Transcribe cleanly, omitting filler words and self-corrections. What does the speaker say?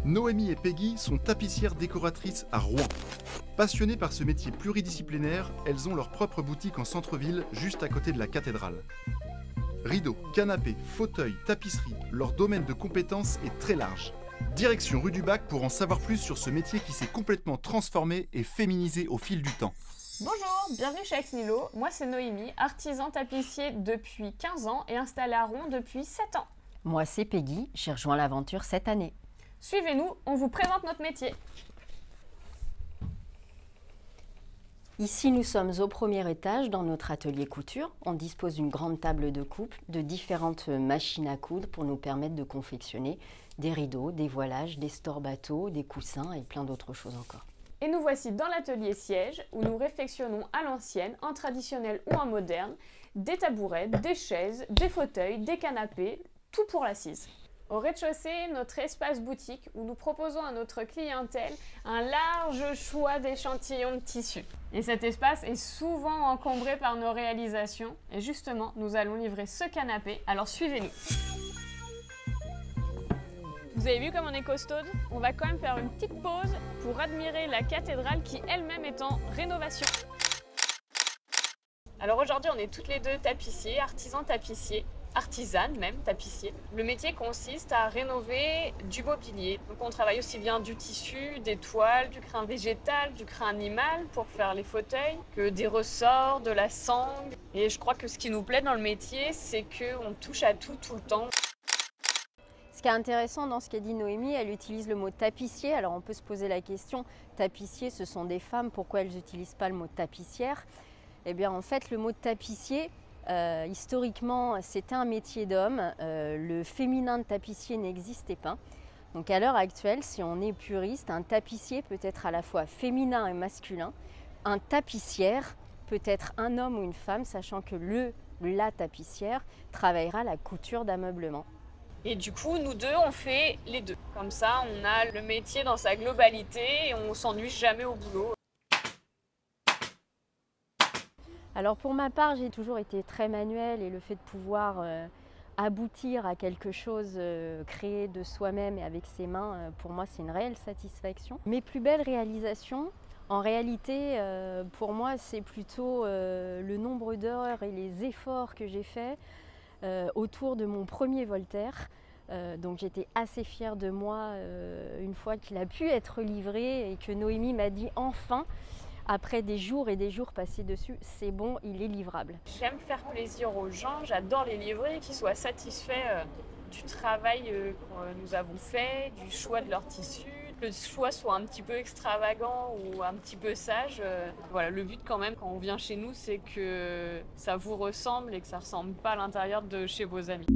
Noémie et Peggy sont tapissières décoratrices à Rouen. Passionnées par ce métier pluridisciplinaire, elles ont leur propre boutique en centre-ville, juste à côté de la cathédrale. Rideaux, canapés, fauteuils, tapisseries, leur domaine de compétences est très large. Direction rue du Bac pour en savoir plus sur ce métier qui s'est complètement transformé et féminisé au fil du temps. Bonjour, bienvenue chez Ex-Nihilo. Moi c'est Noémie, artisan tapissier depuis 15 ans et installée à Rouen depuis 7 ans. Moi c'est Peggy, j'ai rejoint l'aventure cette année. Suivez-nous, on vous présente notre métier. Ici nous sommes au premier étage dans notre atelier couture. On dispose d'une grande table de coupe, de différentes machines à coudre pour nous permettre de confectionner des rideaux, des voilages, des stores bateaux, des coussins et plein d'autres choses encore. Et nous voici dans l'atelier siège où nous réfectionnons à l'ancienne, en traditionnel ou en moderne, des tabourets, des chaises, des fauteuils, des canapés, tout pour l'assise. Au rez-de-chaussée, notre espace boutique où nous proposons à notre clientèle un large choix d'échantillons de tissus. Et cet espace est souvent encombré par nos réalisations. Et justement, nous allons livrer ce canapé, alors suivez-nous. Vous avez vu comme on est costaude? On va quand même faire une petite pause pour admirer la cathédrale qui elle-même est en rénovation. Alors aujourd'hui, on est toutes les deux tapissiers, artisans tapissiers. Artisane même, tapissier. Le métier consiste à rénover du mobilier. Donc on travaille aussi bien du tissu, des toiles, du crin végétal, du crin animal pour faire les fauteuils, que des ressorts, de la sangle. Et je crois que ce qui nous plaît dans le métier, c'est qu'on touche à tout, tout le temps. Ce qui est intéressant dans ce qu'a dit Noémie, elle utilise le mot tapissier. Alors on peut se poser la question, tapissier ce sont des femmes, pourquoi elles n'utilisent pas le mot tapissière? Eh bien en fait le mot tapissier, historiquement, c'était un métier d'homme. Le féminin de tapissier n'existait pas. Donc à l'heure actuelle, si on est puriste, un tapissier peut être à la fois féminin et masculin. Un tapissière peut être un homme ou une femme, sachant que la tapissière travaillera la couture d'ameublement. Et du coup, nous deux, on fait les deux. Comme ça, on a le métier dans sa globalité et on s'ennuie jamais au boulot. Alors pour ma part, j'ai toujours été très manuelle et le fait de pouvoir aboutir à quelque chose créé de soi-même et avec ses mains, pour moi c'est une réelle satisfaction. Mes plus belles réalisations, en réalité, pour moi c'est plutôt le nombre d'heures et les efforts que j'ai faits autour de mon premier Voltaire. Donc j'étais assez fière de moi une fois qu'il a pu être livré et que Noémie m'a dit enfin, après des jours et des jours passés dessus, c'est bon, il est livrable. J'aime faire plaisir aux gens, j'adore les livrer, qu'ils soient satisfaits du travail que nous avons fait, du choix de leur tissu, que le choix soit un petit peu extravagant ou un petit peu sage. Voilà, le but quand même quand on vient chez nous, c'est que ça vous ressemble et que ça ne ressemble pas à l'intérieur de chez vos amis.